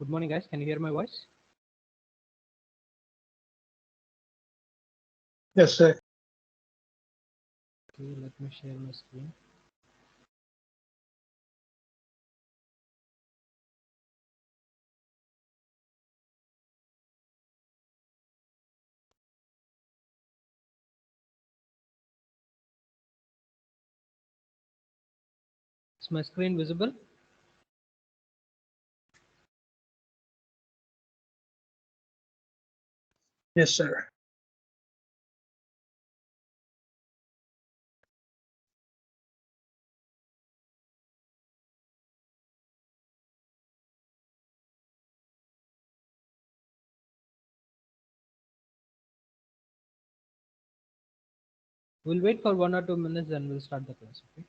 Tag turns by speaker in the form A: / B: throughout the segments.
A: Good morning, guys. Can you hear my voice?
B: Yes, sir.
A: Okay, let me share my screen. Is my screen visible?
B: Yes, sir.
A: We'll wait for 1 or 2 minutes, then we'll start the class. Okay.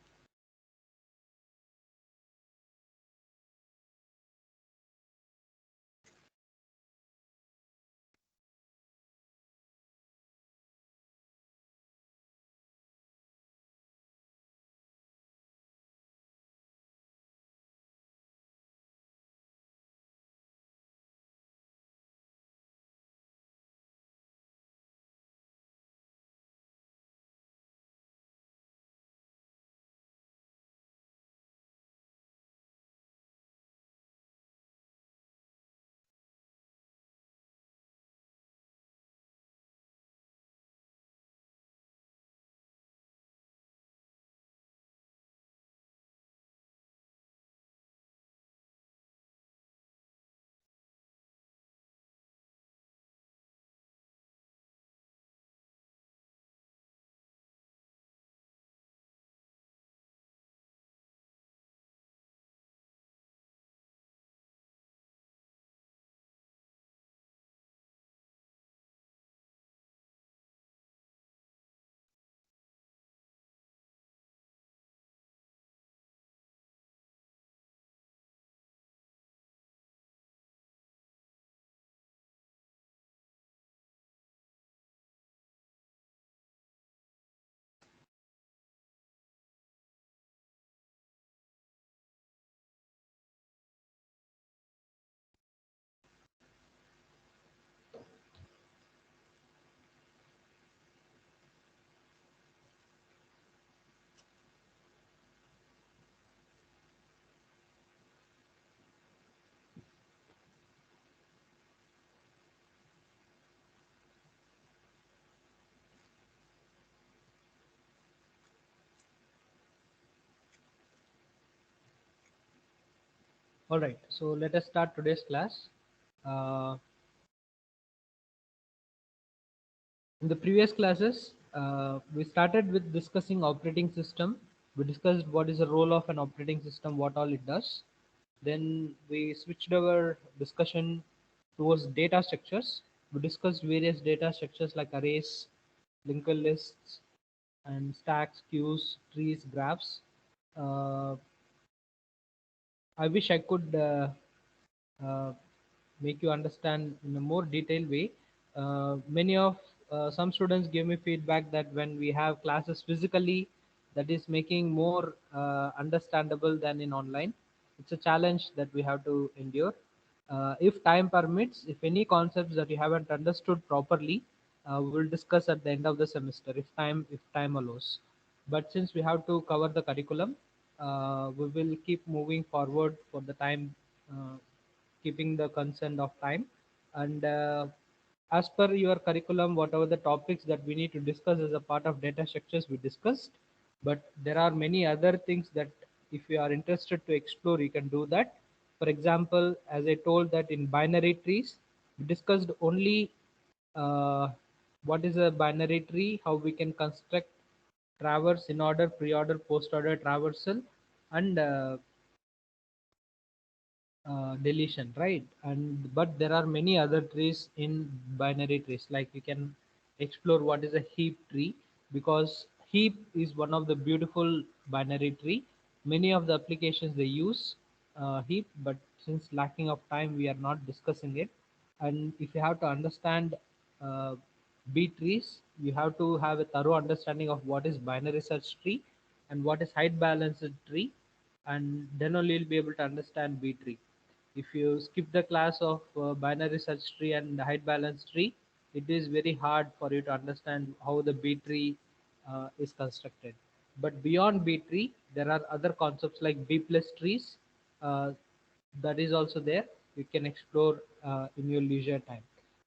A: All right. So let us start today's class. Uh, in the previous classes, we started with discussing operating system. We discussed what is the role of an operating system, what all it does. Then we switched our discussion towards data structures. We discussed various data structures like arrays, linked lists, and stacks, queues, trees, graphs. Uh, I wish I could uh, make you understand in a more detailed way. Many of some students give me feedback that when we have classes physically, that is making more understandable than in online. It's a challenge that we have to endure. If time permits, if any concepts that you haven't understood properly, we'll discuss at the end of the semester if time allows. But since we have to cover the curriculum, we will keep moving forward for the time, keeping the consent of time. And as per your curriculum, whatever the topics that we need to discuss as a part of data structures, we discussed. But there are many other things that if you are interested to explore, you can do that. For example, as I told that in binary trees, we discussed only uh, what is a binary tree, how we can construct traverse, in order, pre-order, post-order traversal, and deletion, right? And but there are many other trees in binary trees, like you can explore what is a heap tree, because heap is one of the beautiful binary tree. Many of the applications they use heap, but since lacking of time we are not discussing it. And if you have to understand uh, b trees, you have to have a thorough understanding of what is binary search tree and what is height balanced tree, and then only you'll be able to understand b tree. If you skip the class of binary search tree and height balance tree, it is very hard for you to understand how the B tree is constructed. But beyond B tree, there are other concepts like B plus trees. Uh, that is also there. You can explore in your leisure time.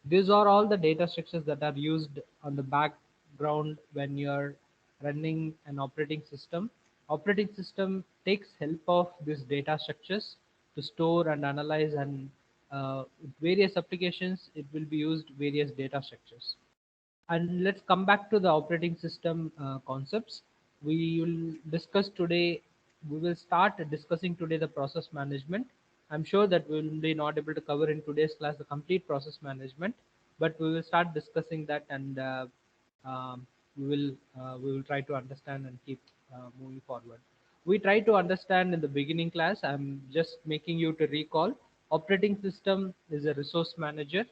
A: These are all the data structures that are used on the background when you're running an operating system. Operating system takes help of these data structures to store and analyze, and with various applications it will be used various data structures. And let's come back to the operating system concepts. We will discuss today. We will start discussing today the process management. I'm sure that we will be not able to cover in today's class the complete process management, but we will start discussing that, and um, we will try to understand and keep moving forward. We try to understand in the beginning class. I'm just making you to recall. Operating system is a resource manager.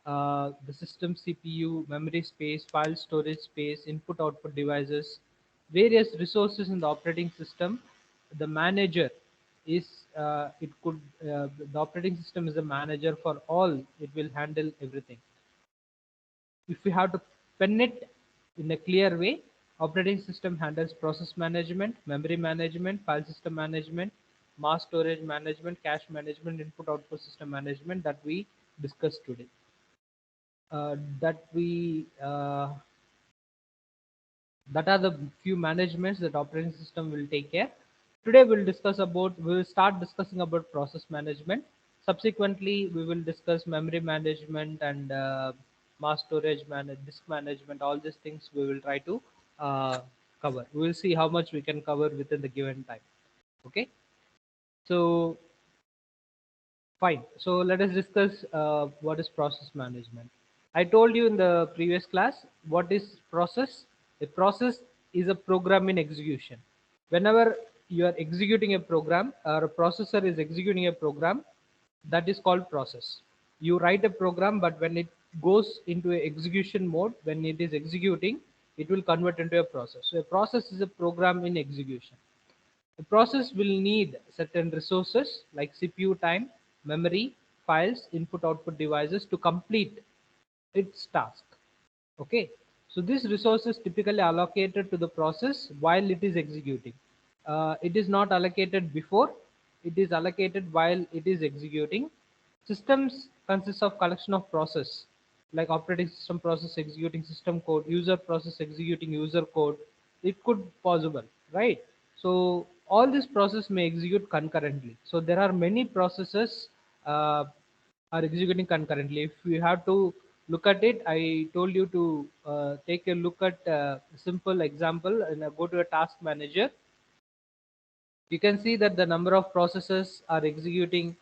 A: The system CPU, memory space, file storage space, input output devices, various resources in the operating system. The manager is it could the operating system is a manager for all. It will handle everything. If we have to pen it in a clear way, operating system handles process management, memory management, file system management, mass storage management, cache management, input output system management that we discussed today. That are the few managements that operating system will take care. Today we'll start discussing about process management. Subsequently, we will discuss memory management and mass storage disk management. All these things we will try to cover. We will see how much we can cover within the given time. Okay. So fine. So let us discuss what is process management. I told you in the previous class what is process. A process is a program in execution. Whenever you are executing a program or a processor is executing a program, that is called process. You write a program, but when it goes into a execution mode, when it is executing, it will convert into a process. So a process is a program in execution. The process will need certain resources like CPU time, memory, files, input output devices to complete its task. Okay, so these resources typically allocated to the process while it is executing. It is not allocated before, it is allocated while it is executing. Systems consist of collection of process like operating system process executing system code, user process executing user code. It could possible, right? So all this process may execute concurrently. So there are many processes uh, are executing concurrently. If you have to look at it, I told you to take a look at a simple example and go to a task manager. You can see that the number of processes are executing.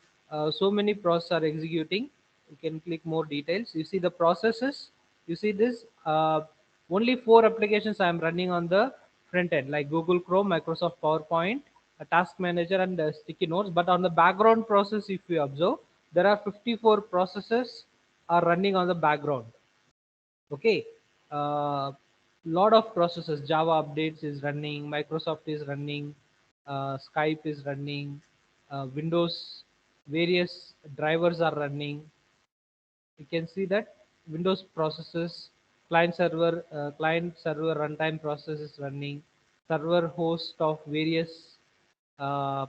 A: So many processes are executing. You can click more details. You see the processes. You see this. Only 4 applications I am running on the front end, like Google Chrome, Microsoft PowerPoint, a task manager, and sticky notes. But on the background process, if you observe, there are 54 processes are running on the background. Okay. Lot of processes, Java updates is running, Microsoft is running, Skype is running, Windows various drivers are running. You can see that Windows processes, client server runtime process is running, server host of various uh,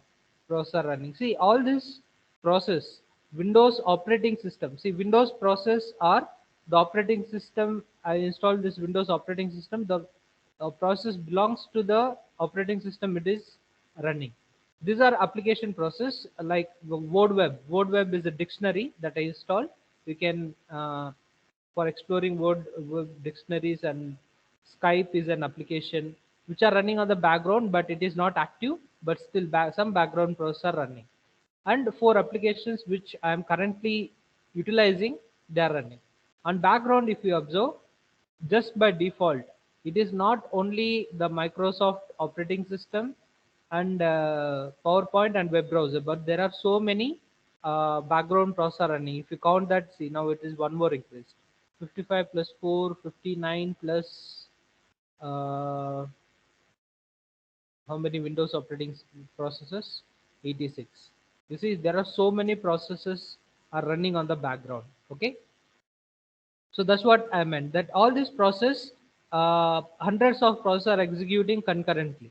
A: processor running. See all this process, Windows operating system. See Windows process are the operating system. I installed this Windows operating system. The process belongs to the operating system. It is running. These are application process like the Word Web. Word Web is a dictionary that I installed. You can for exploring word dictionaries, and Skype is an application which are running on the background, but it is not active, but still some background process are running. And 4 applications which I am currently utilizing, they are running. On background, if you observe, just by default, it is not only the Microsoft operating system and PowerPoint and web browser, but there are so many background processor running. If you count that, see now it is one more increase. 55 plus 4, 59 plus uh, how many Windows operating processors? 86. You see, there are so many processes are running on the background. Okay, so that's what I meant. That all this process, hundreds of processes are executing concurrently.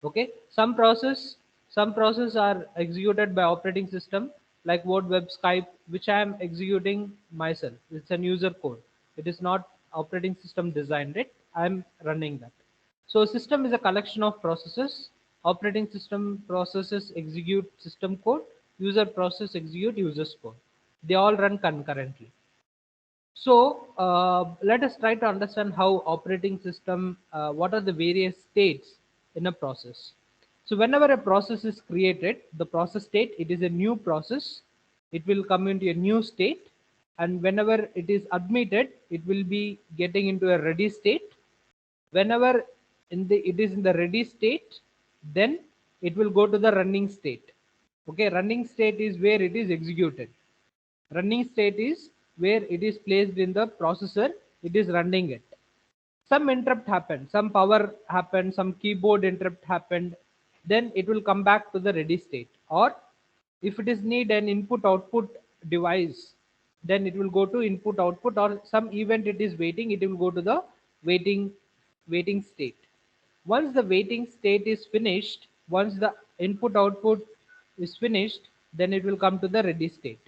A: Okay, some process are executed by operating system like Word, Web, Skype, which I am executing myself. It's an user code. It is not operating system designed it. I'm running that. So system is a collection of processes. Operating system processes execute system code. User process execute users code. They all run concurrently. So let us try to understand how operating system, what are the various states in a process. So whenever a process is created, the process state, it is a new process. It will come into a new state. And whenever it is admitted, it will be getting into a ready state. Whenever it is in the ready state, then it will go to the running state. Okay, running state is where it is executed. Running state is where it is placed in the processor, it is running it. Some interrupt happened, some power happened, some keyboard interrupt happened, then it will come back to the ready state. Or if it is need an input output device, then it will go to input output, or some event it is waiting, it will go to the waiting state. Once the waiting state is finished, once the input output is finished, then it will come to the ready state.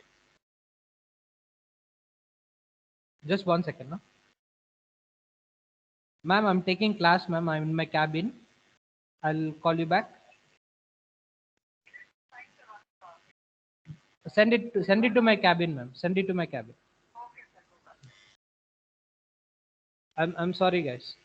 A: Just 1 second. No? Ma'am, I'm taking class, ma'am. I'm in my cabin. I'll call you back. Send it to my cabin, ma'am. Send it to my cabin. I'm sorry, guys.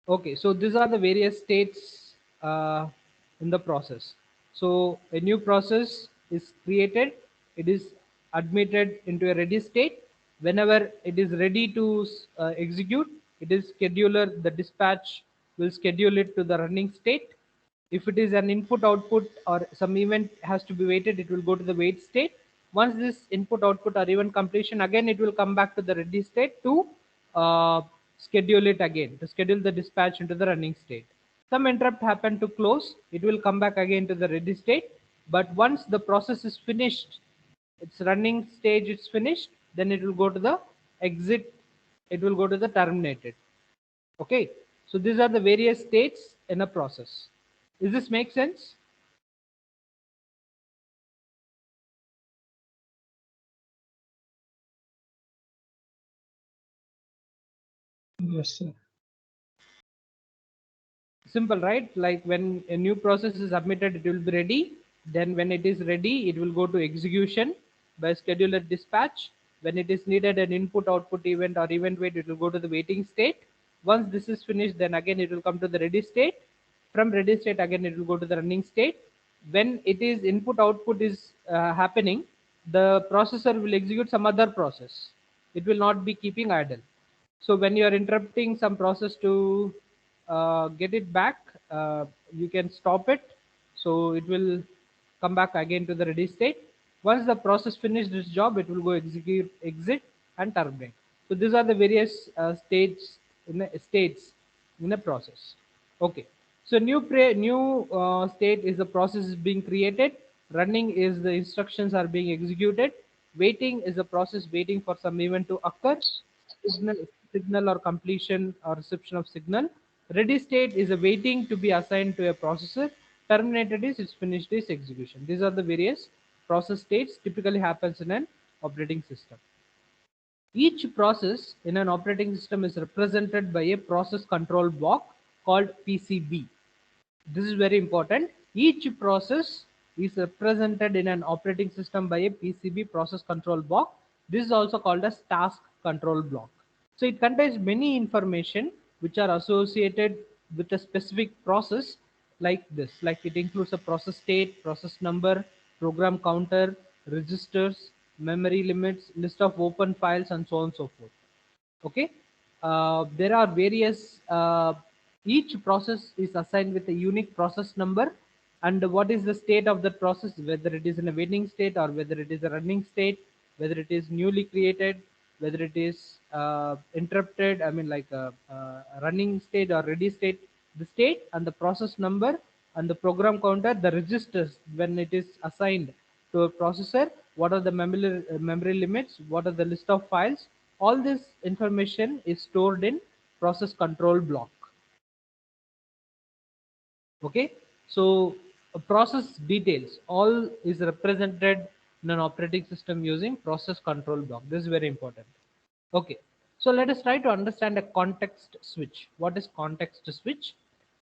A: Okay, so these are the various states in the process. So a new process is created, it is admitted into a ready state. Whenever it is ready to execute, it is scheduler, the dispatch will schedule it to the running state. If it is an input output or some event has to be waited, it will go to the wait state. Once this input output or event completion, again it will come back to the ready state to uh, schedule it again, to schedule the dispatch into the running state. Some interrupt happen to close, it will come back again to the ready state. But once the process is finished, its running stage is finished, then it will go to the exit, it will go to the terminated. Okay, so these are the various states in a process. Does this make sense?
B: Yes, sir.
A: Simple, right? Like when a new process is submitted, it will be ready. Then when it is ready, it will go to execution by scheduler dispatch. When it is needed an input output event or event wait, it will go to the waiting state. Once this is finished, then again it will come to the ready state. From ready state, again it will go to the running state. When it is input output is happening, the processor will execute some other process. It will not be keeping idle. So when you are interrupting some process to get it back, you can stop it. So it will come back again to the ready state. Once the process finished its job, it will go execute, exit, and terminate. So these are the various states in a process. Okay. So new state is the process is being created. Running is the instructions are being executed. Waiting is the process waiting for some event to occur. Signal, signal or completion or reception of signal. Ready state is a waiting to be assigned to a processor. Terminated is its finished is execution. These are the various process states typically happens in an operating system. Each process in an operating system is represented by a process control block called PCB. This is very important. Each process is represented in an operating system by a PCB, process control block. This is also called as task control block. So it contains many information which are associated with a specific process like this. Like it includes a process state, process number, program counter, registers, memory limits, list of open files, and so on and so forth. Okay, there are various each process is assigned with a unique process number, and what is the state of that process, whether it is in a waiting state or whether it is a running state, whether it is newly created, whether it is interrupted, I mean like a running state or ready state. The state and the process number and the program counter, the registers when it is assigned to a processor, what are the memory limits, what are the list of files. All this information is stored in process control block. Okay, so process details all is represented in an operating system using process control block. This is very important. Okay, so let us try to understand a context switch. What is context switch?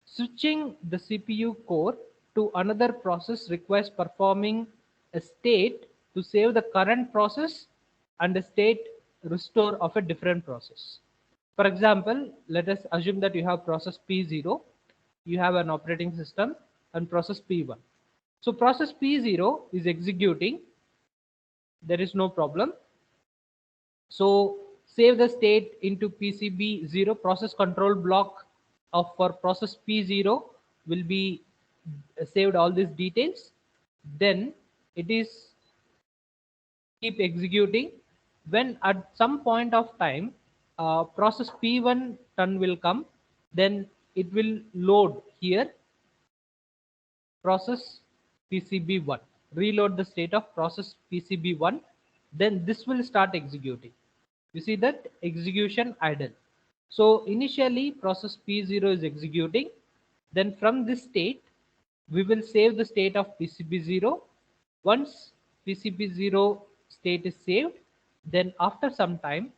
A: Switching the CPU core to another process requires performing a state to save the current process and a state restore of a different process. For example, let us assume that you have process P0, you have an operating system, and process P1. So process P0 is executing, there is no problem. So save the state into PCB0 process control block of for process P0 will be saved all these details. Then it is keep executing. When at some point of time process P1 turn will come, then it will load here process PCB1, reload the state of process PCB1, then this will start executing. You see that execution idle. So initially process P0 is executing, then from this state we will save the state of PCB0. Once PCB0 state is saved, then after some time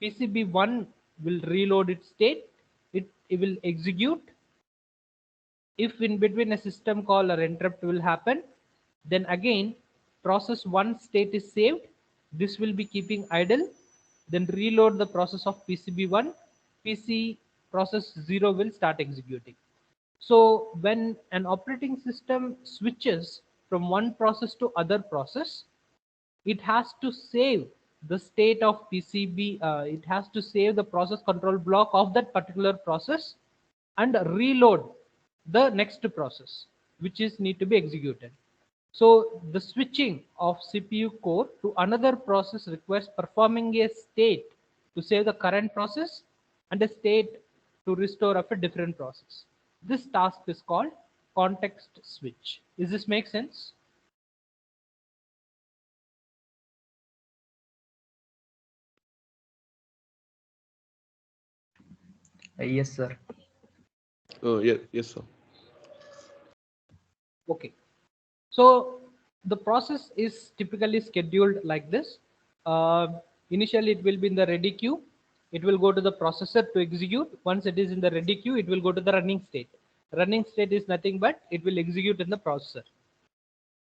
A: PCB1 will reload its state, it will execute. If in between a system call or interrupt will happen, then again process 1 state is saved. This will be keeping idle. Then reload the process of PCB1. PC process 0 will start executing. So when an operating system switches from one process to other process, it has to save the state of PCB, it has to save the process control block of that particular process and reload the next process which is need to be executed. So the switching of CPU core to another process requires performing a state to save the current process and a state to restore of a different process. This task is called context switch. Is this make sense?
C: Yes, sir.
D: Yes, sir.
A: Okay. So the process is typically scheduled like this. Uh, Initially, it will be in the ready queue. It will go to the processor to execute. Once it is in the ready queue, it will go to the running state. Running state is nothing but it will execute in the processor.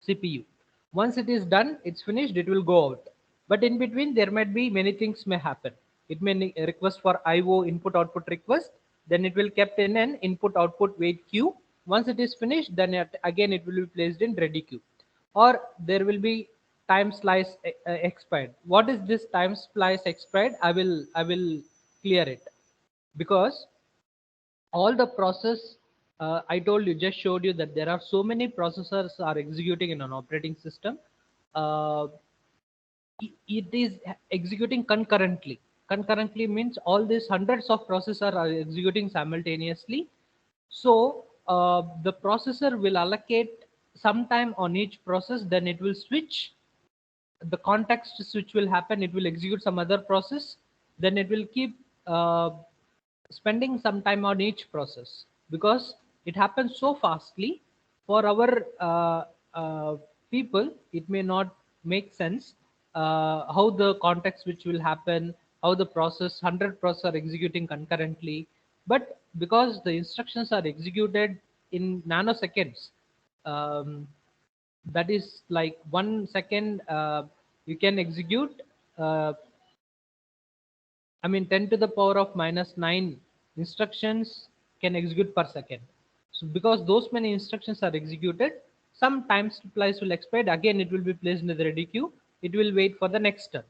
A: CPU. Once it is done, it's finished, it will go out. But in between, there might be many things may happen. It may request for IO input output request, then it will kept in an input output wait queue. Once it is finished, then again it will be placed in ready queue. Or there will be time slice expired. What is this time slice expired? I will clear it because all the process I told you, just showed you that there are so many processors are executing in an operating system. uh, it is executing concurrently. Concurrently means all these hundreds of processors are executing simultaneously. So the processor will allocate some time on each process, then it will switch. The context switch will happen, it will execute some other process, then it will keep spending some time on each process because it happens so fastly. For our people it may not make sense how the context switch will happen, how the process 100 process are executing concurrently. But because the instructions are executed in nanoseconds, um, that is like 1 second, you can execute uh, I mean 10 to the power of minus 9 instructions can execute per second. So because those many instructions are executed, some time supplies will expire. Again, it will be placed in the ready queue. It will wait for the next turn.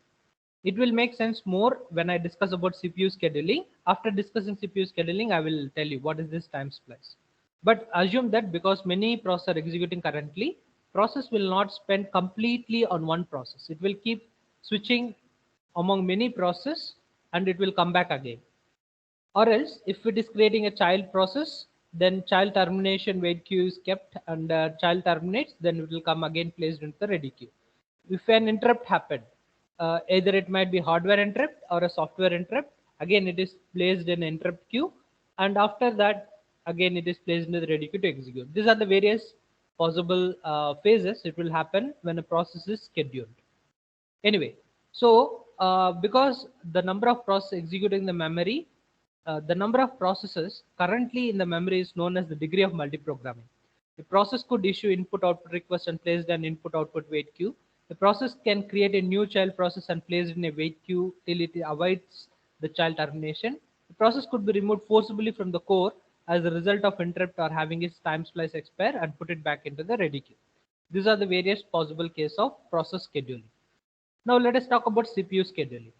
A: It will make sense more when I discuss about CPU scheduling. After discussing CPU scheduling, I will tell you what is this time splice. But assume that because many processes are executing currently, process will not spend completely on one process. It will keep switching among many processes and it will come back again. Or else, if it is creating a child process, then child termination wait queue is kept, and child terminates, then it will come again placed into the ready queue. If an interrupt happened, either it might be hardware interrupt or a software interrupt, again it is placed in interrupt queue, and after that again it is placed into the ready queue to execute. These are the various possible phases it will happen when a process is scheduled. Anyway, so because the number of processes executing the memory, the number of processes currently in the memory is known as the degree of multiprogramming. The process could issue input output request and placed an input output wait queue. The process can create a new child process and placed in a wait queue till it awaits the child termination. The process could be removed forcibly from the core as a result of interrupt or having its time slice expire and put it back into the ready queue. These are the various possible cases of process scheduling. Now let us talk about CPU scheduling.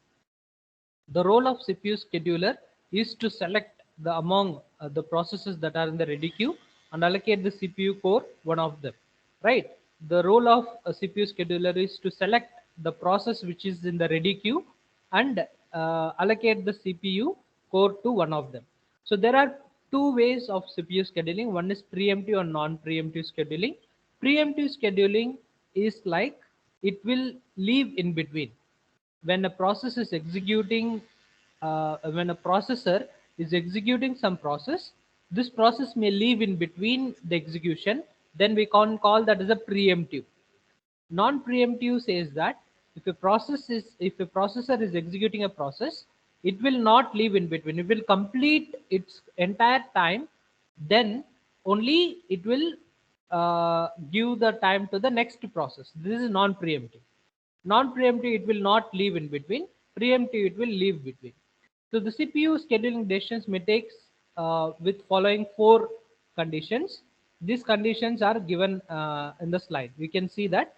A: The role of CPU scheduler is to select the among the processes that are in the ready queue and allocate the CPU core one of them. Right. The role of a CPU scheduler is to select the process which is in the ready queue and allocate the CPU core to one of them. So there are two ways of CPU scheduling. One is preemptive and non-preemptive scheduling. Preemptive scheduling is like it will leave in between when a process is executing when a processor is executing some process, this process may leave in between the execution, then we can call that as a preemptive. Non-preemptive says that if a processor is executing a process, it will not leave in between, it will complete its entire time, then only it will give the time to the next process. This is non-preemptive. Non-preemptive, it will not leave in between. Preemptive, it will leave between. So the CPU scheduling decisions may take with following four conditions. These conditions are given in the slide. We can see that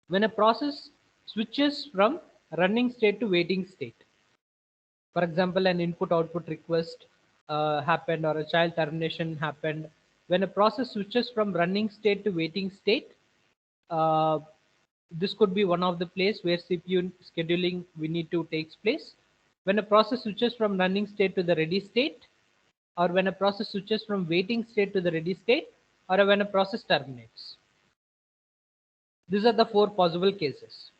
A: when a process switches from running state to waiting state, for example, an input output request happened or a child termination happened, when a process switches from running state to waiting state, uh, this could be one of the place where CPU scheduling we need to takes place. When a process switches from running state to the ready state, or when a process switches from waiting state to the ready state, or when a process terminates. These are the four possible cases.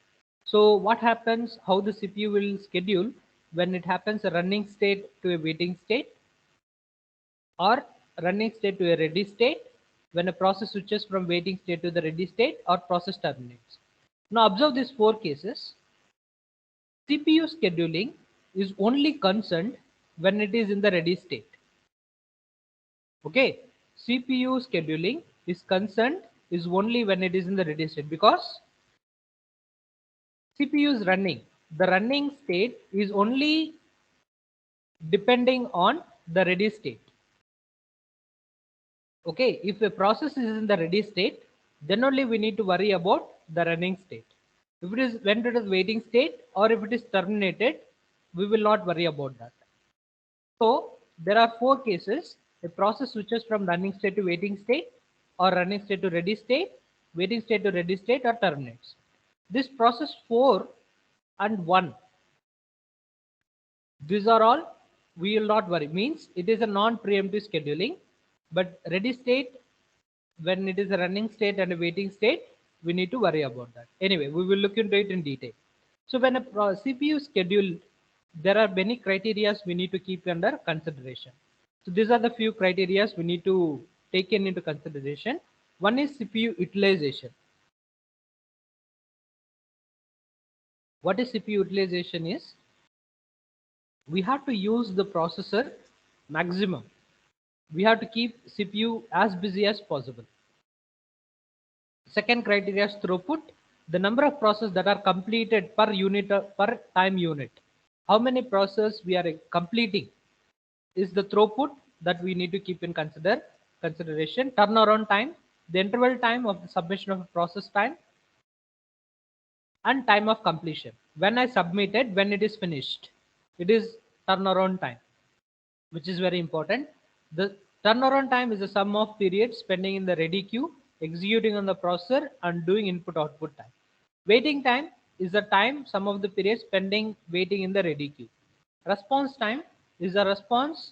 A: So what happens, how the CPU will schedule when it happens a running state to a waiting state, or running state to a ready state, when a process switches from waiting state to the ready state, or process terminates. Now observe these four cases. CPU scheduling is only concerned when it is in the ready state. Okay, CPU scheduling is concerned is only when it is in the ready state, because CPU is running. The running state is only depending on the ready state. Okay, if a process is in the ready state, then only we need to worry about the running state. If it is when it is waiting state or if it is terminated, we will not worry about that. So there are four cases: a process switches from running state to waiting state, or running state to ready state, waiting state to ready state, or terminates. This process 4 and 1, these are all we will not worry, means it is a non-preemptive scheduling. But ready state, when it is a running state and a waiting state, we need to worry about that. Anyway, we will look into it in detail. So when a CPU schedule, there are many criteria we need to keep under consideration. So these are the few criteria we need to take into consideration. One is CPU utilization. What is CPU utilization is, we have to use the processor maximum. We have to keep CPU as busy as possible. Second criteria is throughput, the number of processes that are completed per unit per time unit. How many processes we are completing is the throughput that we need to keep in consideration. Turnaround time, the interval time of the submission of a process time, and time of completion. When I submitted, when it is finished, it is turnaround time, which is very important. The turnaround time is the sum of periods spending in the ready queue, executing on the processor, and doing input output time. Waiting time is the time, sum of the periods spending waiting in the ready queue. Response time is a response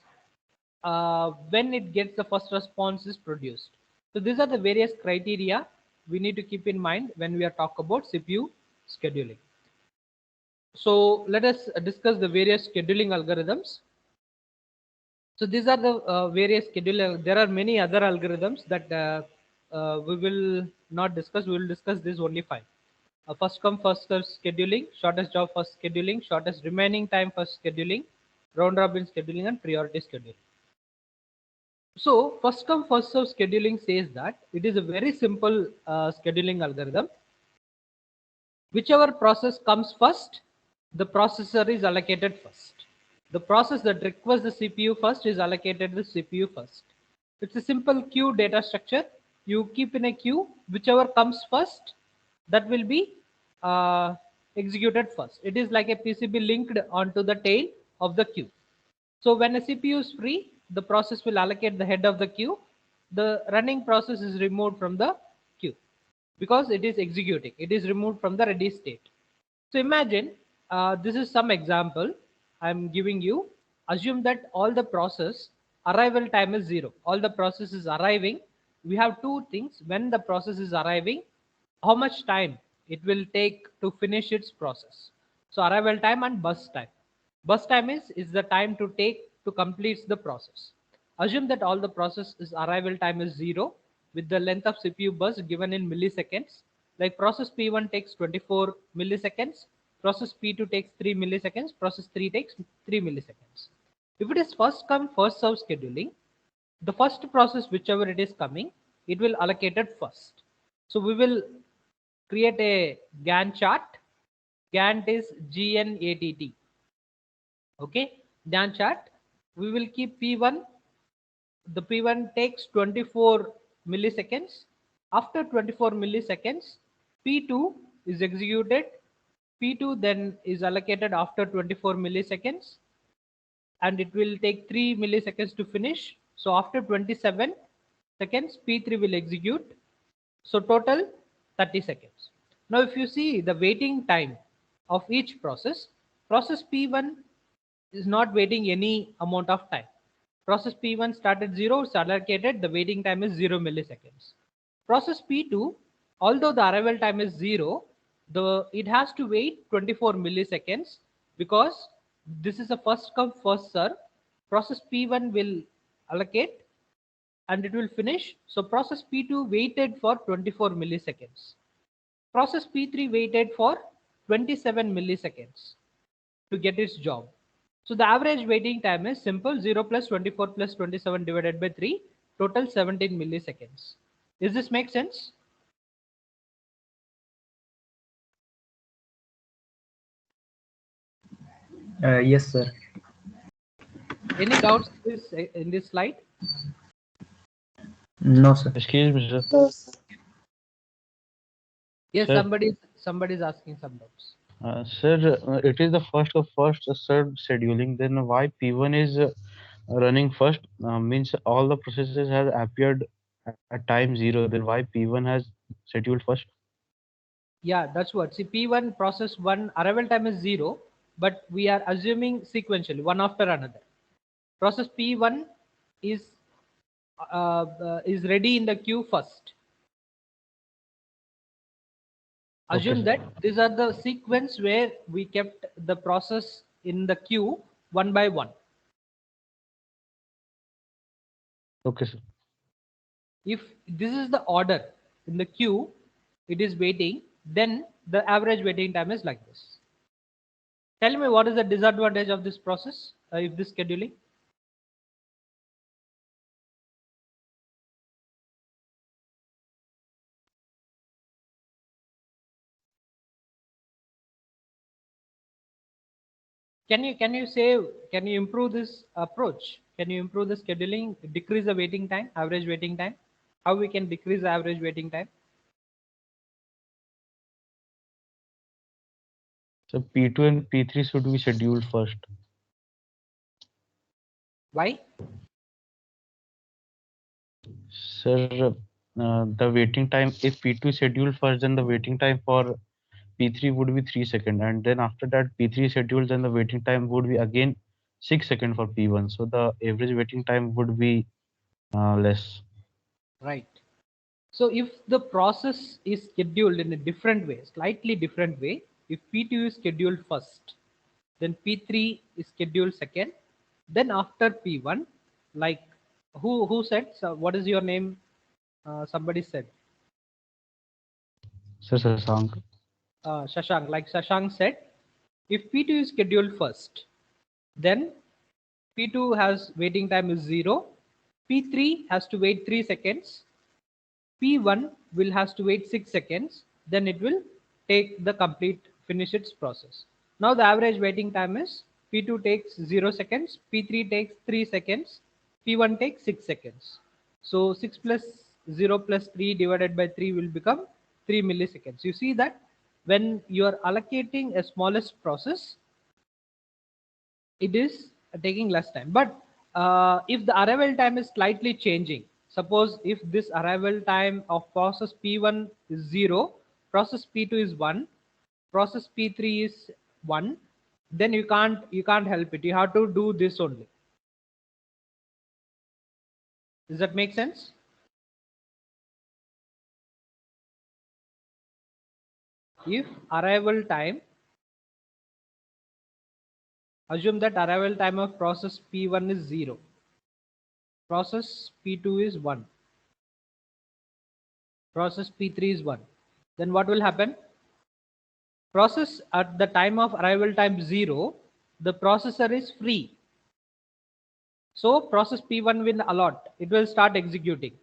A: when it gets the first response is produced. So these are the various criteria we need to keep in mind when we are talking about CPU scheduling. So let us discuss the various scheduling algorithms. So these are the various scheduling. There are many other algorithms that we will not discuss. We will discuss this only five. First come first serve scheduling, shortest job first scheduling, shortest remaining time first scheduling, round robin scheduling, and priority scheduling. So first come first serve scheduling says that it is a very simple scheduling algorithm. Whichever process comes first, the processor is allocated first. The process that requires the CPU first is allocated the CPU first. It's a simple queue data structure. You keep in a queue, whichever comes first, that will be executed first. It is like a PCB linked onto the tail of the queue. So when a CPU is free, the process will allocate the head of the queue. The running process is removed from the queue because it is executing. It is removed from the ready state. So imagine this is some example I'm giving you. Assume that all the process arrival time is 0. All the process is arriving. We have two things. When the process is arriving, how much time it will take to finish its process. So arrival time and bus time. Bus time is the time to take to complete the process. Assume that all the process is arrival time is 0 with the length of CPU bus given in milliseconds. Like process P1 takes 24 milliseconds, process P2 takes 3 milliseconds, process 3 takes 3 milliseconds. If it is first come first serve scheduling, the first process whichever it is coming, it will allocate it first. So we will create a Gantt chart. Gantt is GNATT. Okay, Gantt chart. We will keep P1. The P1 takes 24 milliseconds. After 24 milliseconds, P2 is executed. P2 then is allocated after 24 milliseconds and it will take 3 milliseconds to finish. So after 27 seconds, P3 will execute. So total 30 seconds. Now if you see the waiting time of each process, process P1 is not waiting any amount of time. Process P1 started 0, it's allocated, the waiting time is 0 milliseconds. Process P2, although the arrival time is 0, it has to wait 24 milliseconds because this is a first come first serve. Process P1 will allocate and it will finish. So process P2 waited for 24 milliseconds. Process P3 waited for 27 milliseconds to get its job. So the average waiting time is simple 0 plus 24 plus 27 divided by 3, total 17 milliseconds. Does this make sense?
C: Yes, sir.
A: Any doubts in this slide?
C: No, sir.
E: Excuse me, sir.
A: Yes,
E: Sir.
A: somebody's asking some doubts.
E: Sir, it is the first served scheduling. Then why P1 is running first? Means all the processes have appeared at time 0. Then why P1 has scheduled first?
A: Yeah, that's what. See, P1 process 1 arrival time is 0, but we are assuming sequentially one after another. Process P1 is ready in the queue first. Assume
E: Okay,
A: that these are the sequence where we kept the process in the queue one by one.
E: okay, sir.
A: If this is the order in the queue, it is waiting, then the average waiting time is like this. Tell me what is the disadvantage of this process, if this scheduling? Can you improve this approach? Can you improve the scheduling, decrease the waiting time, average waiting time? How we can decrease the average waiting time?
E: So P2 and P3 should be scheduled first.
A: Why?
E: Sir, the waiting time, if P2 is scheduled first, then the waiting time for P3 would be 3 seconds. And then after that, P3 is scheduled, then the waiting time would be again 6 seconds for P1. So the average waiting time would be less.
A: Right. So if the process is scheduled in a different way, slightly different way, if P2 is scheduled first, then P3 is scheduled second, then after P1, like who said? So what is your name? Somebody said.
E: So Sasank.
A: Shashank. Like Shashank said, if P2 is scheduled first, then P2 has waiting time is 0. P3 has to wait 3 seconds. P1 will has to wait 6 seconds. Then it will take the complete finish its process. Now the average waiting time is P2 takes 0 seconds, P3 takes 3 seconds, P1 takes 6 seconds. So 6 plus 0 plus 3 divided by 3 will become 3 milliseconds. You see that when you are allocating a smallest process, it is taking less time. But if the arrival time is slightly changing, suppose if this arrival time of process P1 is 0, process P2 is 1, process P3 is 1, then you can't help it. You have to do this only. Does that make sense? If arrival time, assume that arrival time of process P1 is 0, process P2 is 1, process P3 is 1, then what will happen? Process at the time of arrival time 0, the processor is free. So process P1 will allot, it will start executing.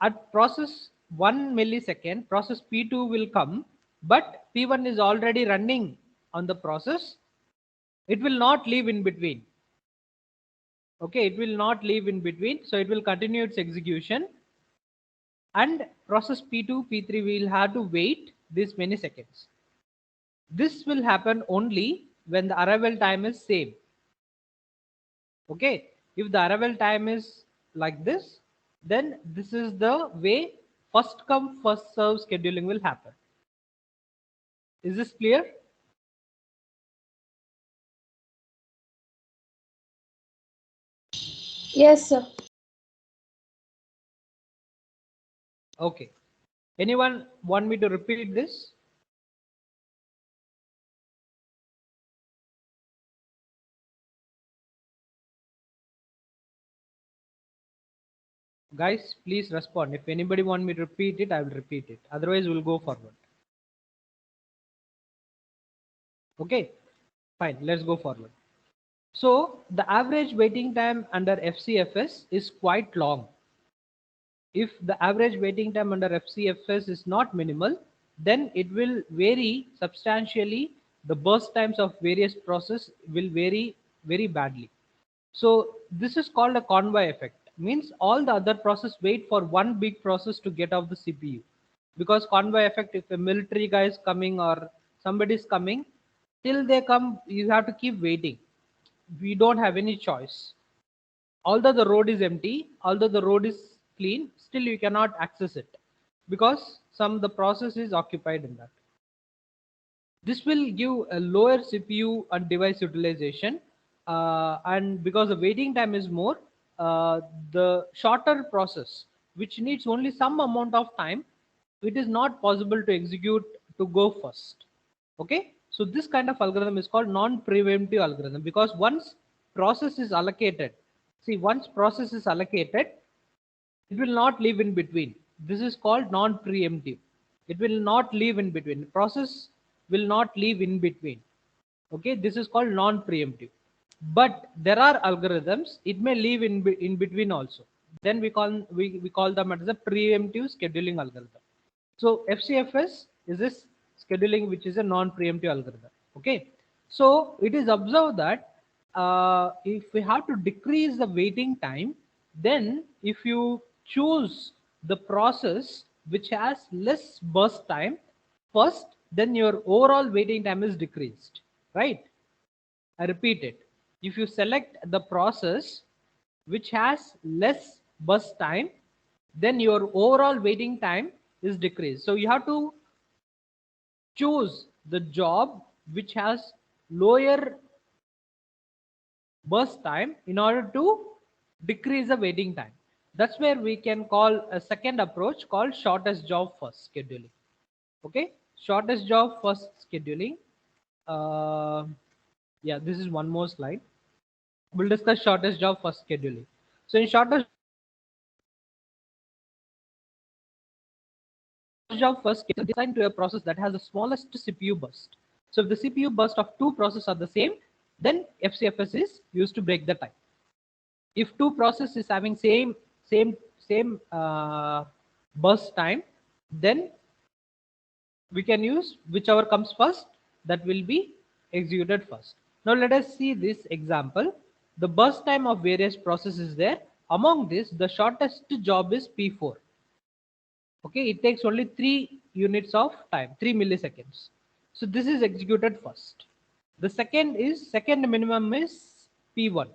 A: At process 1 millisecond, process P2 will come, but P1 is already running on the process. It will not leave in between. Okay, it will not leave in between. So it will continue its execution, and process P2, P3 will have to wait this many seconds. This will happen only when the arrival time is same. Okay, if the arrival time is like this, then this is the way first come first serve scheduling will happen. Is this clear?
C: Yes, sir.
A: Okay, anyone want me to repeat this? Guys, please respond. If anybody want me to repeat it, I will repeat it. Otherwise, we'll go forward. Okay, fine. Let's go forward. So the average waiting time under FCFS is quite long. If the average waiting time under FCFS is not minimal, then it will vary substantially. The burst times of various process will vary very badly. So this is called a convoy effect. Means all the other process wait for one big process to get off the CPU. Because convoy effect, if a military guy is coming or somebody is coming, till they come, you have to keep waiting. We don't have any choice. Although the road is empty, although the road is clean, still you cannot access it because the process is occupied in that. This will give a lower CPU and device utilization, and because the waiting time is more, the shorter process which needs only some amount of time, it is not possible to execute to go first. Okay, so this kind of algorithm is called non-preemptive algorithm, because once process is allocated, see, once process is allocated, it will not live in between. This is called non-preemptive. It will not live in between. Process will not live in between. Okay, this is called non-preemptive. But there are algorithms, it may live in between also. Then we call them as a preemptive scheduling algorithm. So FCFS is this scheduling which is a non-preemptive algorithm. Okay, so it is observed that if we have to decrease the waiting time, then if you choose the process which has less burst time first, then your overall waiting time is decreased, right? I repeat it. If you select the process which has less burst time, then your overall waiting time is decreased. So you have to choose the job which has lower burst time in order to decrease the waiting time. That's where we can call a second approach called shortest job first scheduling. Okay, shortest job first scheduling. Uh, yeah, this is one more slide. We'll discuss shortest job first scheduling. So in shortest job first schedule is assigned to a process that has the smallest CPU burst. So if the CPU burst of two processes are the same, then FCFS is used to break the time. If two processes is having same burst time, then we can use whichever comes first, that will be executed first. Now let us see this example. The burst time of various processes there. Among this, the shortest job is P4. Okay, it takes only 3 units of time, 3 milliseconds. So this is executed first. The second minimum is P1.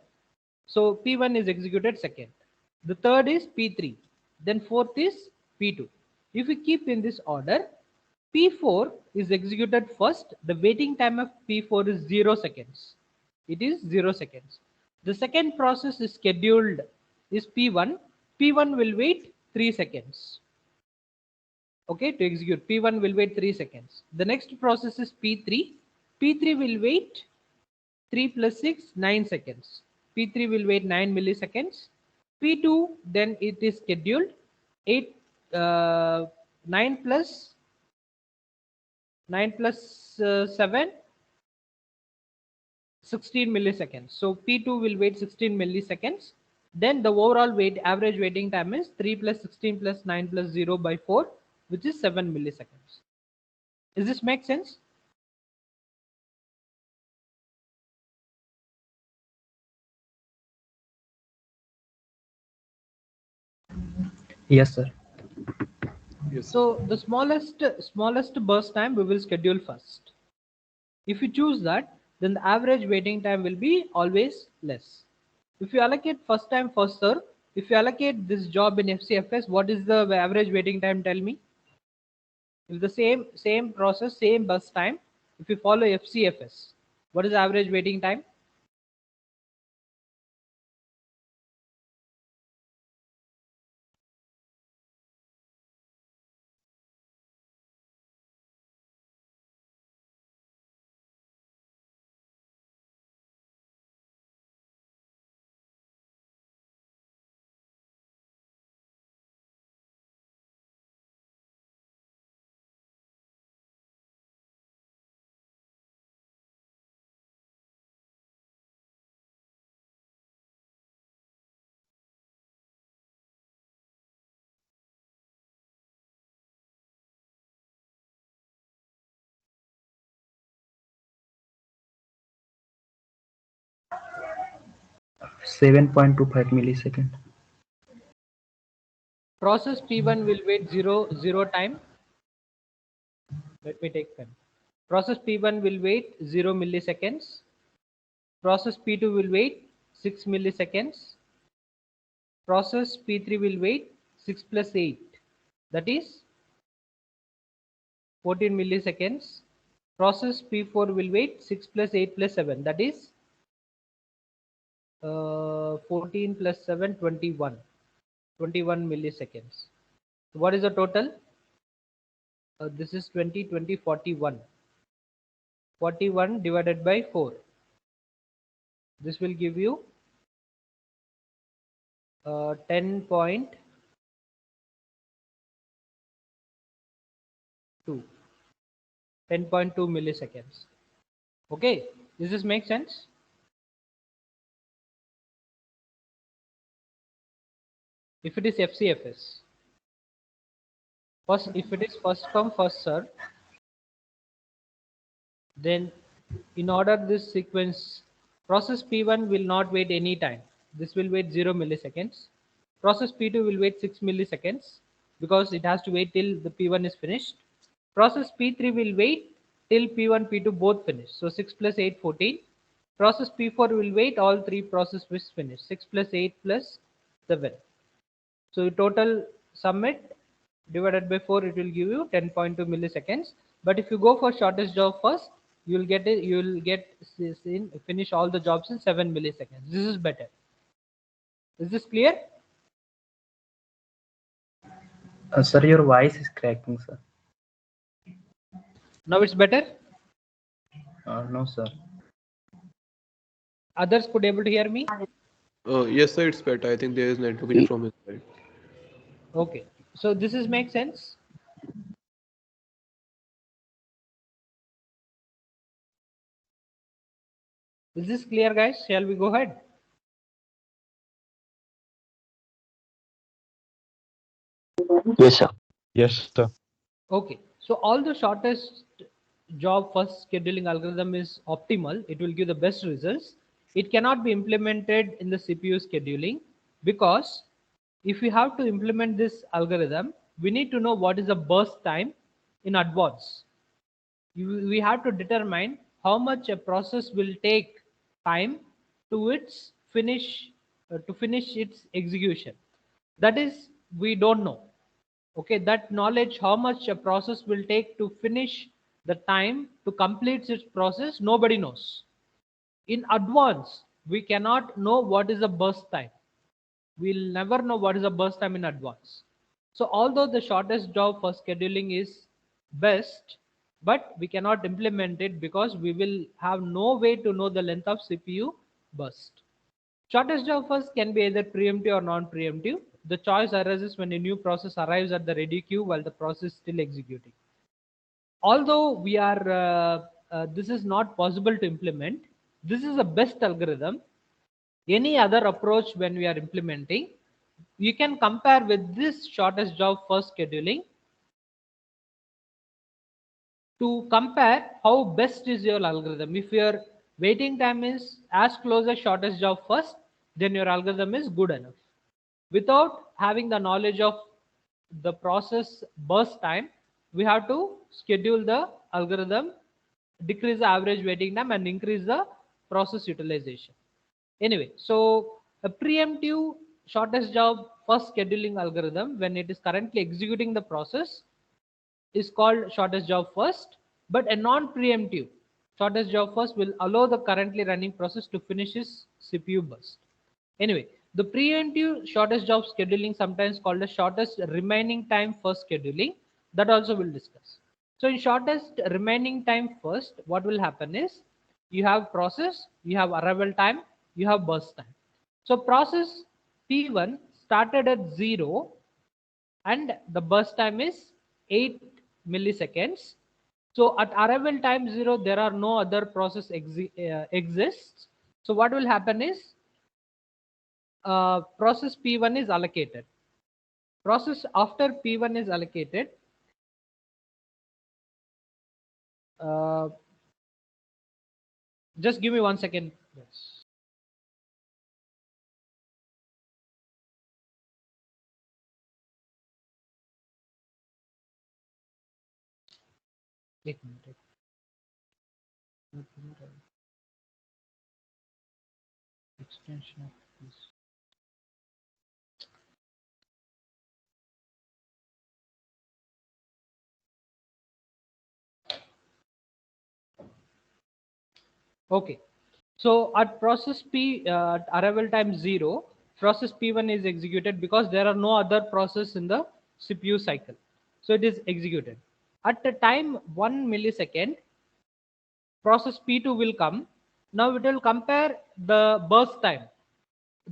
A: So P1 is executed second. The third is P3. Then fourth is P2. If we keep in this order, P4 is executed first. The waiting time of P4 is 0 seconds. It is 0 seconds. The second process is scheduled is P1. P1 will wait 3 seconds. Okay, to execute. P1 will wait 3 seconds. The next process is P3. P3 will wait 3 plus 6, 9 seconds. P3 will wait 9 milliseconds. P2, then it is scheduled 8, 9 plus 7, 16 milliseconds. So P2 will wait 16 milliseconds. Then the overall average waiting time is 3 plus 16 plus 9 plus 0 by 4, which is 7 milliseconds. Does this make sense?
B: Yes, sir.
D: Yes.
A: So the smallest burst time we will schedule first. If you choose that, then the average waiting time will be always less. If you allocate first time first serve, if you allocate this job in FCFS, what is the average waiting time? Tell me. If the same process, same burst time, if you follow FCFS, what is the average waiting time?
B: Seven 7.25 millisecond.
A: Process P1 will wait 0 time. Let me take pen. Process P1 will wait 0 milliseconds. Process P2 will wait 6 milliseconds. Process P3 will wait 6 plus 8, that is 14 milliseconds. Process P4 will wait 6 plus 8 plus 7, that is 14 plus 7, 21. 21 milliseconds. So what is the total? This is 20, 20, 41. 41 divided by 4. This will give you 10.2. 10.2 milliseconds. Okay, does this make sense? If it is FCFS, first, if it is first come first serve, then in order this sequence, process P1 will not wait any time. This will wait 0 milliseconds. Process P2 will wait 6 milliseconds because it has to wait till the P1 is finished. Process P3 will wait till P1, P2 both finish. So 6 plus 8, 14. Process P4 will wait all three processes finish. 6 plus 8 plus 7. So total submit divided by 4, it will give you 10.2 milliseconds. But if you go for shortest job first, you'll get it. You'll finish all the jobs in 7 milliseconds. This is better. Is this clear?
B: Sir, your voice is cracking, sir.
A: Now it's better.
B: No, sir.
A: Others could able to hear me.
D: Yes, sir, it's better. I think there is network issue from his side.
A: Okay. So this is make sense. Is this clear, guys? Shall we go ahead?
C: Yes, sir.
E: Yes, sir.
A: Okay. So although shortest job first scheduling algorithm is optimal, it will give the best results. It cannot be implemented in the CPU scheduling because if we have to implement this algorithm, we need to know what is the burst time in advance. We have to determine how much a process will take time to its finish to finish its execution. That is, we don't know. Okay, that knowledge how much a process will take to finish the time to complete its process, nobody knows. In advance, we cannot know what is the burst time. We'll never know what is the burst time in advance. So although the shortest job for scheduling is best, but we cannot implement it because we will have no way to know the length of CPU burst. Shortest job first can be either preemptive or non-preemptive. The choice arises when a new process arrives at the ready queue while the process is still executing. Although this is not possible to implement, this is the best algorithm. Any other approach when we are implementing, you can compare with this shortest job first scheduling to compare how best is your algorithm. If your waiting time is as close as shortest job first, then your algorithm is good enough. Without having the knowledge of the process burst time, we have to schedule the algorithm, decrease the average waiting time and increase the process utilization. Anyway, so a preemptive shortest job first scheduling algorithm, when it is currently executing the process, is called shortest job first, but a non-preemptive shortest job first will allow the currently running process to finish its CPU burst. Anyway, the preemptive shortest job scheduling, sometimes called the shortest remaining time first scheduling, that also we'll discuss. So in shortest remaining time first, what will happen is you have process, you have arrival time, you have burst time. So process P1 started at 0 and the burst time is 8 milliseconds. So at arrival time 0, there are no other process exists. So what will happen is process P1 is allocated. Process after P1 is allocated, uh, just give me 1 second. Yes. एक minute. Extension of this. Okay. So at process P, at arrival time 0, process P1 is executed because there are no other process in the CPU cycle. So it is executed. At the time 1 millisecond, process P2 will come. Now it will compare the burst time.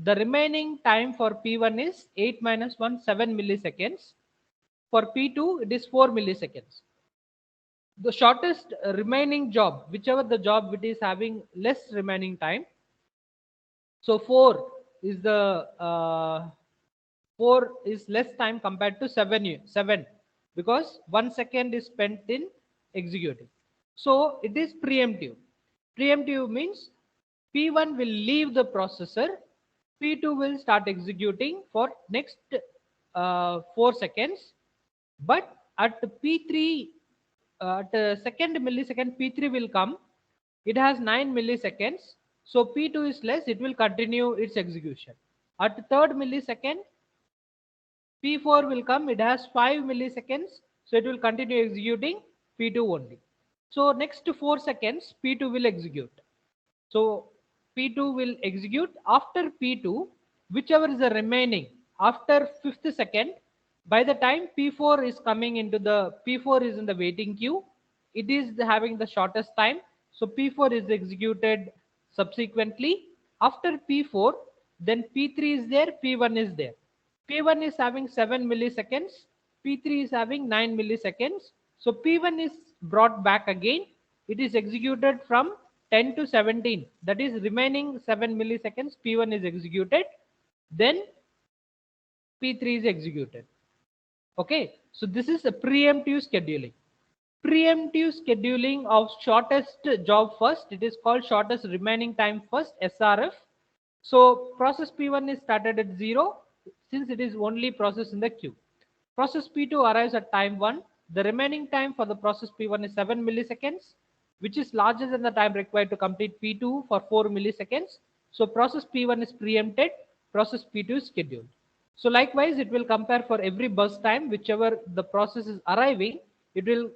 A: The remaining time for P1 is 8 minus 1, 7 milliseconds. For P2, it is 4 milliseconds. The shortest remaining job, whichever the job it is having less remaining time. So 4 is the 4 is less time compared to 7 because 1 second is spent in executing. So it is preemptive. Preemptive means P1 will leave the processor, P2 will start executing for next 4 seconds, but at P3 at second millisecond P3 will come. It has 9 milliseconds, so P2 is less, it will continue its execution. At third millisecond P4 will come, it has 5 milliseconds, so it will continue executing P2 only. So next 4 seconds, P2 will execute. So P2 will execute. After P2, whichever is the remaining, after 5th second, by the time P4 is coming into the, P4 is in the waiting queue, it is having the shortest time. So P4 is executed subsequently. After P4, then P3 is there, P1 is there. P1 is having 7 milliseconds, P3 is having 9 milliseconds. So P1 is brought back again. It is executed from 10 to 17. That is remaining 7 milliseconds. P1 is executed. Then P3 is executed. Okay. So this is a preemptive scheduling. Preemptive scheduling of shortest job first. It is called shortest remaining time first, SRF. So process P1 is started at 0 since it is only process in the queue. Process P2 arrives at time 1. The remaining time for the process P1 is 7 milliseconds, which is larger than the time required to complete P2 for 4 milliseconds. So process P1 is preempted, process P2 is scheduled. So likewise, it will compare for every burst time, whichever the process is arriving, it will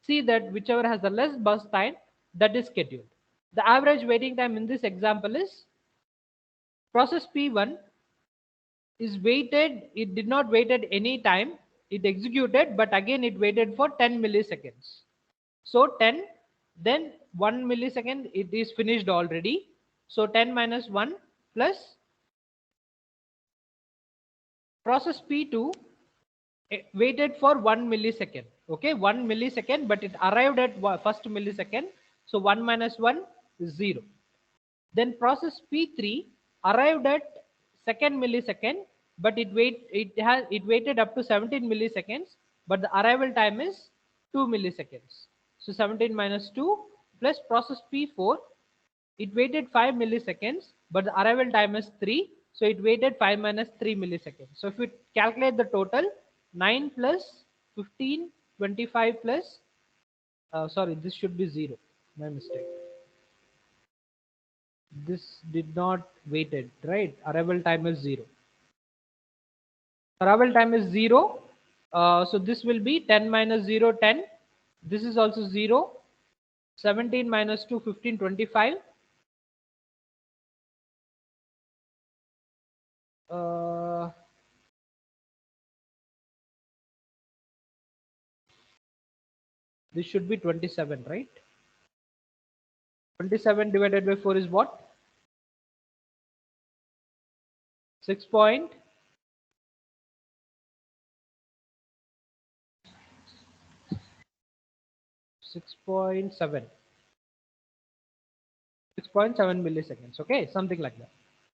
A: see that whichever has the less burst time, that is scheduled. The average waiting time in this example is process P1 is waited, it did not wait at any time, it executed, but again it waited for 10 milliseconds. So 10, then 1 millisecond, it is finished already. So 10 minus 1 plus process P2 waited for 1 millisecond. Okay, 1 millisecond, but it arrived at first millisecond. So 1 minus 1 is 0. Then process P3 arrived at second millisecond, but it waited up to 17 milliseconds, but the arrival time is 2 milliseconds. So 17 minus 2 plus process P4, it waited 5 milliseconds, but the arrival time is 3. So it waited 5 minus 3 milliseconds. So if we calculate the total, 9 plus 15, 25 plus, sorry, this should be 0. My mistake. This did not waited, right? Arrival time is 0. Arrival time is 0. So this will be 10 minus 0, 10. This is also 0. 17 minus 2, 15, 25. This should be 27, right? 27 divided by 4 is what? 6 point. 6.7. 6.7 milliseconds. Okay, something like that.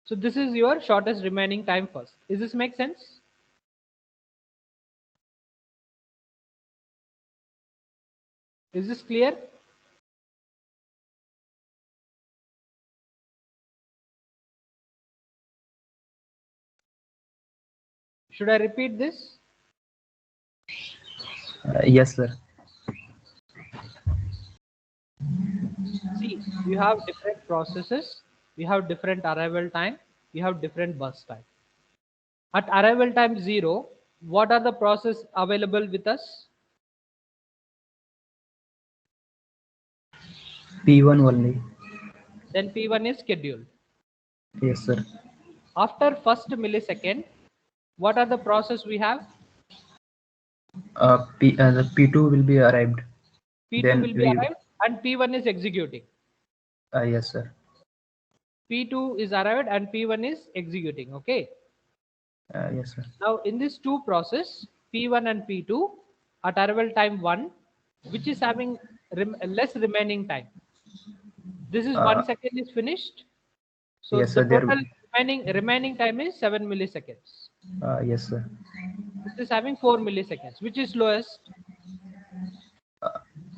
A: So this is your shortest remaining time first. Is this make sense? Is this clear? Should I repeat this?
B: Yes, sir.
A: See, you have different processes, you have different arrival time, you have different burst time. At arrival time 0, what are the process available with us?
B: P1 only.
A: Then P1 is scheduled.
B: Yes, sir.
A: After first millisecond, what are the process we have?
B: The P2 will be arrived.
A: P2
B: Then
A: will be
B: we.
A: arrived and P1 is executing.
B: Yes, sir.
A: P2 is arrived and P1 is executing. Okay.
B: Yes, sir.
A: Now in this two process, P1 and P2 at arrival time 1, which is having less remaining time. This is 1 second is finished. So
B: Yes,
A: the
B: sir. There.
A: total remaining time is 7 milliseconds.
B: Yes, sir.
A: This is having 4 milliseconds. Which is lowest?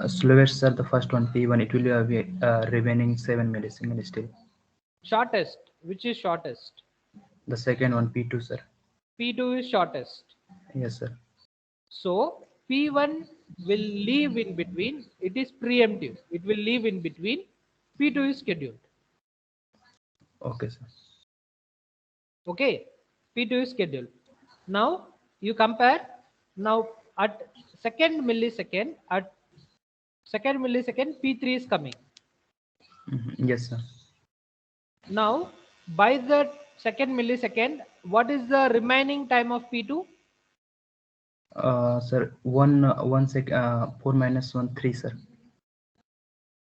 B: Slowest, sir. The first one, P1. It will be remaining 7 milliseconds still.
A: Shortest. Which is shortest?
B: The second one, P2, sir.
A: P2 is shortest.
B: Yes, sir.
A: So P1 will leave in between. It is preemptive. It will leave in between. P2 is scheduled.
B: Okay, sir.
A: Okay. P2 is scheduled. Now you compare. Now at second millisecond, at Second millisecond, P3 is coming.
B: Yes, sir.
A: Now, by the second millisecond, what is the remaining time of P2?
B: Sir, 1 sec, 4 minus 1, 3, sir.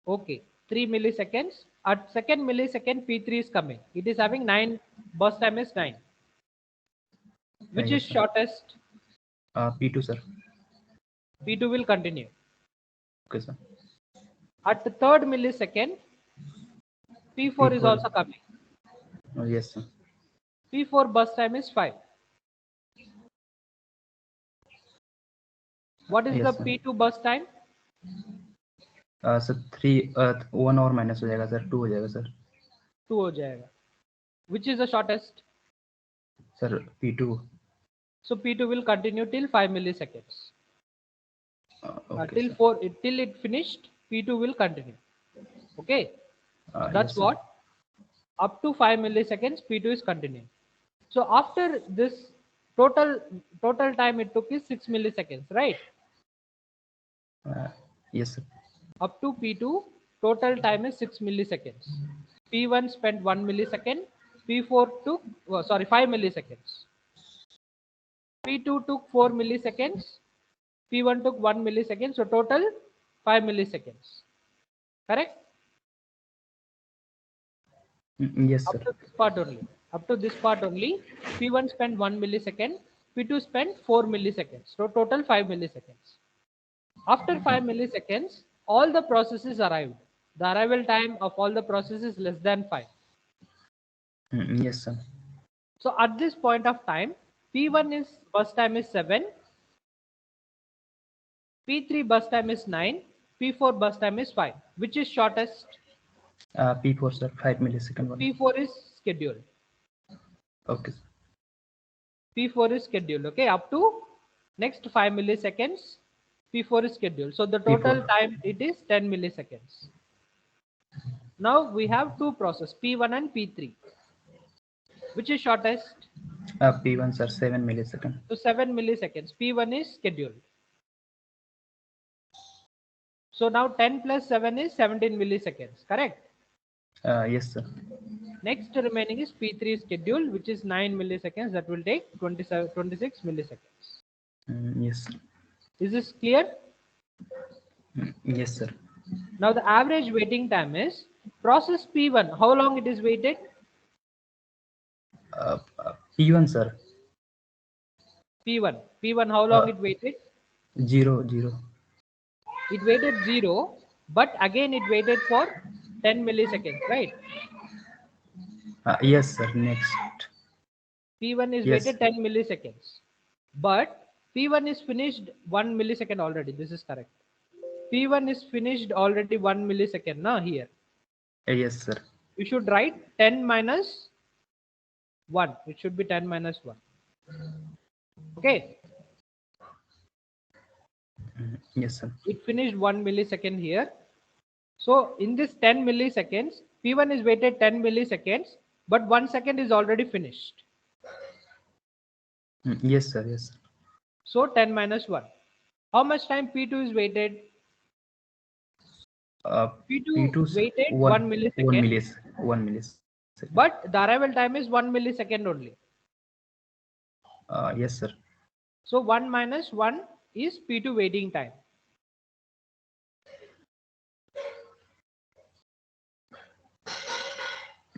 A: Okay, 3 milliseconds. At second millisecond, P3 is coming. It is having 9, burst time is 9. Which is
B: Yes, sir.
A: shortest?
B: P2, sir.
A: P2 will continue.
B: Okay, sir.
A: At the third millisecond, P4 is
B: P4.
A: also coming.
B: Yes, sir.
A: P4 burst time is 5. What is
B: Yes,
A: the
B: sir.
A: P2 burst time?
B: Sir 1 और minus हो जाएगा sir, 2 हो जाएगा sir.
A: 2 हो जाएगा. Which is the shortest?
B: Sir P2.
A: So P2 will continue till 5 milliseconds.
B: Okay,
A: Till
B: sir.
A: 4, till it finished, P2 will continue. Okay, that's
B: Yes, sir.
A: what. Up to 5 milliseconds, P2 is continuing. So after this, total time it took is 6 milliseconds, right?
B: Yes, sir.
A: Up to P2, total time is 6 milliseconds. P1 spent 1 millisecond. P4 took 5 milliseconds. P2 took 4 milliseconds. P1 took 1 millisecond. So total 5 milliseconds. Correct?
B: Yes, sir.
A: Up to this part only. Up to this part only. P1 spent 1 millisecond. P2 spent 4 milliseconds. So total 5 milliseconds. After 5 milliseconds, all the processes arrived. The arrival time of all the processes is less than 5.
B: Yes, sir.
A: So at this point of time, P1 is burst time is 7, P3 burst time is 9, P4 burst time is 5. Which is shortest?
B: P4, sir, 5 millisecond one.
A: P4 is scheduled.
B: Okay, sir.
A: P4 is scheduled. Okay, up to next 5 milliseconds, P4 is scheduled. So the total
B: P4.
A: time it is 10 milliseconds. Now we have two processes, P1 and P3. Which is shortest?
B: P1, sir, 7 millisecond.
A: So 7 milliseconds. P1 is scheduled. So now 10 plus 7 is 17 milliseconds. Correct?
B: Yes, sir.
A: Next remaining is P3 schedule, which is 9 milliseconds. That will take 26 milliseconds.
B: Yes, sir.
A: Is this clear?
B: Yes, sir.
A: Now the average waiting time is process P1. How long it is waited?
B: P1, sir.
A: P1. P1, how long it waited?
B: 0.
A: It waited 0, but again it waited for 10 milliseconds, right?
B: Yes, sir. Next.
A: P1 is
B: Yes.
A: waited 10 milliseconds, but P1 is finished 1 millisecond already. This is correct. P1 is finished already 1 millisecond now here.
B: Yes, sir.
A: You should write 10 minus 1. It should be 10 minus 1. Okay.
B: Yes, sir.
A: It finished 1 millisecond here. So in this 10 milliseconds, P1 is waited 10 milliseconds, but 1 second is already finished.
B: Yes, sir. Yes, sir.
A: So 10 minus 1. How much time P2 is waited? P2 waited 1 millisecond.
B: 1 millisecond.
A: But the arrival time is 1 millisecond only.
B: Yes, sir.
A: So 1 minus 1 is P2 waiting time.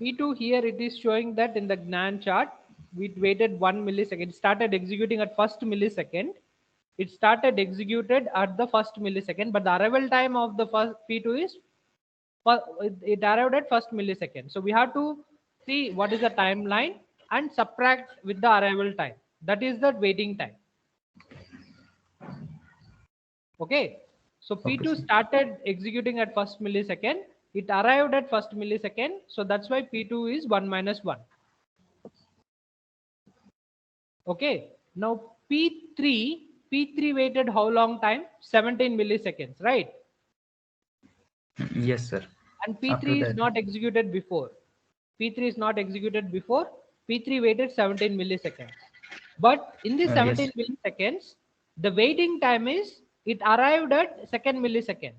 A: P2 here it is showing that in the GNAN chart, we waited 1 millisecond. It started executing at first millisecond. It started executed at the first millisecond, but the arrival time of the first P2 is it arrived at first millisecond. So we have to see what is the timeline and subtract with the arrival time. That is the waiting time. Okay. So P2 started executing at first millisecond. It arrived at first millisecond. So that's why P2 is 1 minus 1. Okay. Now P3 waited how long time? 17 milliseconds, right?
B: Yes, sir.
A: And P3
B: After
A: is
B: that.
A: not executed before. P3 is not executed before. P3 waited 17 milliseconds. But in the 17
B: Yes.
A: milliseconds, the waiting time is it arrived at second millisecond.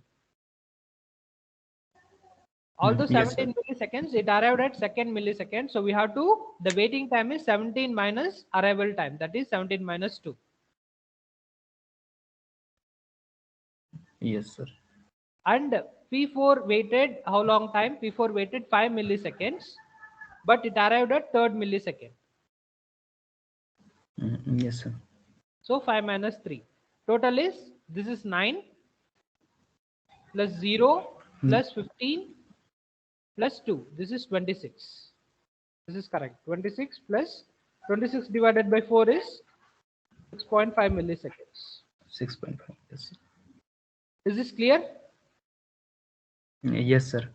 A: Although
B: Yes,
A: 17
B: sir.
A: milliseconds, it arrived at second millisecond. So we have to, the waiting time is 17 minus arrival time. That is 17 minus 2.
B: Yes, sir.
A: And P4 waited how long time? P4 waited 5 milliseconds, but it arrived at third millisecond.
B: Yes, sir.
A: So 5 minus 3. Total is, this is 9 plus 0
B: Mm,
A: plus 15 plus 2. This is 26. This is correct. 26 plus 26 divided by 4 is 6.5 milliseconds.
B: 6.5. Yes, sir.
A: Is this clear?
B: Yes, sir.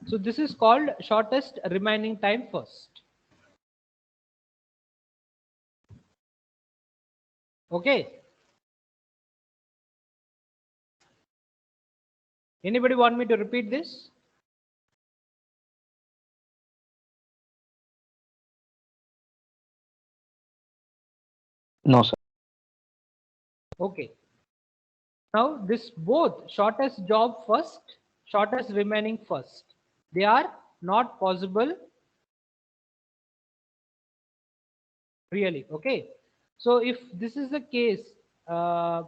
A: So this is called shortest remaining time first. Okay. Anybody want me to repeat this?
C: No, sir.
A: Okay. Now this both shortest job first, shortest remaining first. They are not possible really. Okay. So if this is the case, uh,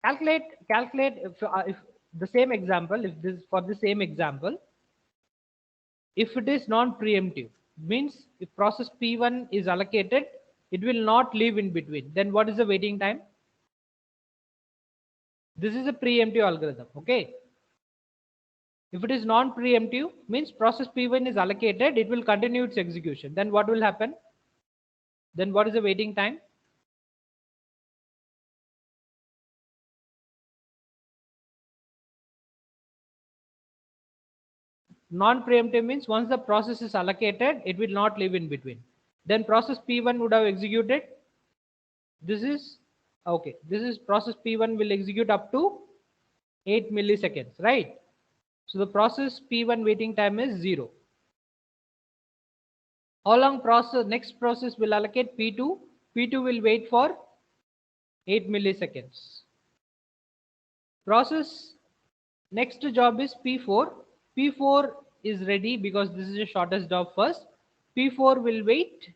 A: calculate if the same example, if this for the same example, if it is non-preemptive, means if process P1 is allocated, it will not leave in between. Then what is the waiting time? This is a preemptive algorithm. Okay. If it is non-preemptive, means process P1 is allocated, it will continue its execution. Then what will happen? Then what is the waiting time? Non-preemptive means once the process is allocated, it will not live in between. Then process P1 would have executed. This is okay. This is process P1 will execute up to 8 milliseconds, right? So the process P1 waiting time is 0. How long process next process will allocate P2? P2 will wait for 8 milliseconds. Process next job is P4. P4 is ready because this is the shortest job first. P4 will wait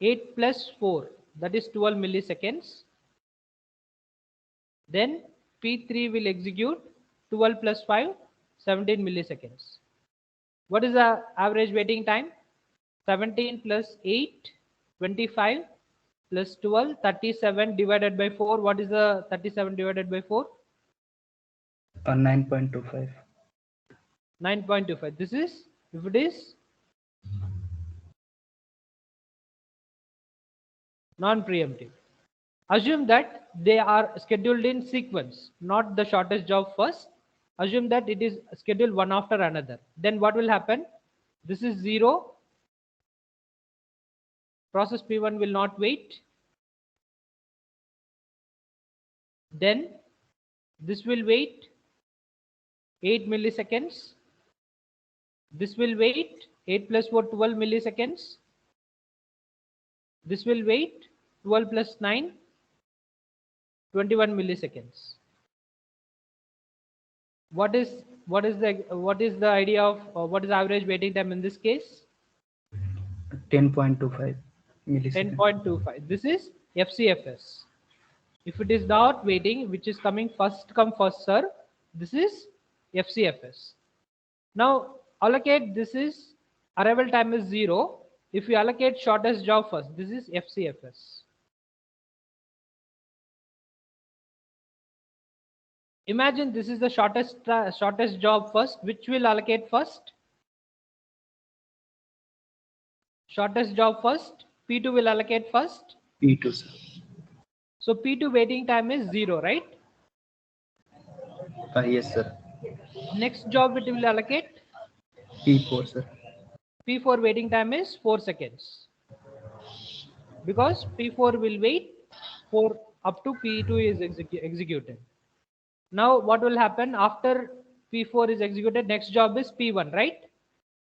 A: 8 plus 4, that is 12 milliseconds. Then P3 will execute 12 plus 5, 17 milliseconds. What is the average waiting time? 17 plus 8, 25 plus 12, 37 divided by 4. What is the 37 divided by 4?
B: 9.25.
A: 9.25. This is if it is non-preemptive. Assume that they are scheduled in sequence, not the shortest job first. Assume that it is scheduled one after another. Then what will happen? This is 0. Process P1 will not wait. Then this will wait 8 milliseconds. This will wait 8 plus 4, 12 milliseconds. This will wait 12 plus 9, 21 milliseconds. What is the idea of what is average waiting time in this case?
B: 10.25 milliseconds.
A: 10.25. This is FCFS. If it is not waiting, which is coming first come first serve, this is FCFS. Now allocate, this is arrival time is 0. If you allocate shortest job first, this is FCFS. Imagine this is the shortest job first. Which will allocate first? Shortest job first. P2 will allocate first.
B: P2, sir.
A: So P2 waiting time is 0, right?
B: Yes, sir.
A: Next job it will allocate.
B: P4, sir.
A: P4 waiting time is 4 seconds because P4 will wait for up to P2 is executed. Now what will happen after P4 is executed? Next job is P1, right?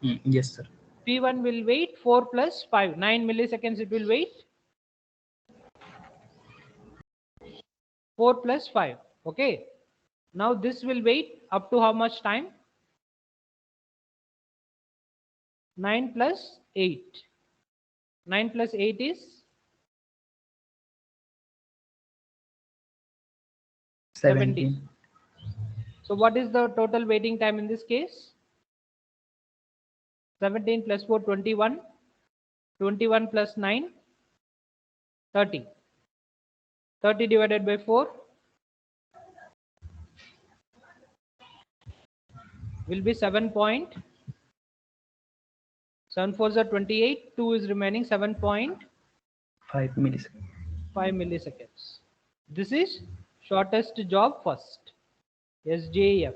B: Yes, sir.
A: P1 will wait 4 plus 5, 9 milliseconds it will wait. 4 plus 5, okay. Now this will wait up to how much time? 9 plus 8. 9 plus 8 is 17. So what is the total waiting time in this case? 17 plus 4, 21. 21 plus 9, 30. 30 divided by 4 will be 7.7 4s are 28. 2 is remaining, 7.5
B: 5 milliseconds.
A: milliseconds. This is shortest job first, SJF.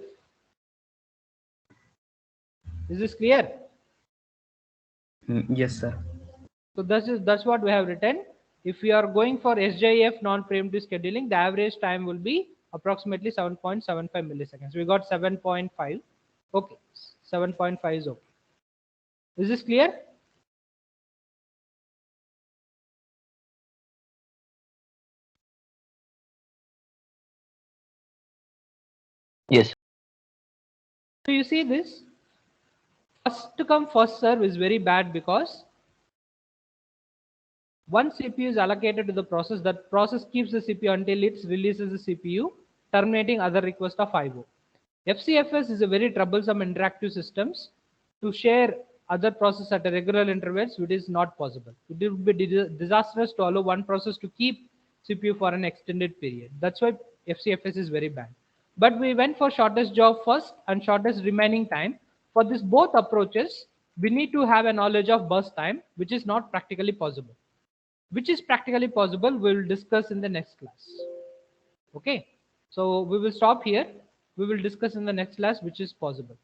A: Is this clear?
B: Yes, sir.
A: So that's what we have written. If we are going for SJF non-preemptive scheduling, the average time will be approximately 7.75 milliseconds. We got 7.5. Okay, 7.5 is okay. Is this clear?
C: Yes.
A: So you see this first come first serve is very bad because once CPU is allocated to the process, that process keeps the CPU until it releases the CPU, terminating other request of IO. FCFS is a very troublesome interactive systems to share other process at a regular intervals, which is not possible. It would be disastrous to allow one process to keep CPU for an extended period. That's why FCFS is very bad. But we went for shortest job first and shortest remaining time. For this both approaches, we need to have a knowledge of burst time, which is not practically possible. Which is practically possible, we will discuss in the next class. Okay, so we will stop here. We will discuss in the next class which is possible.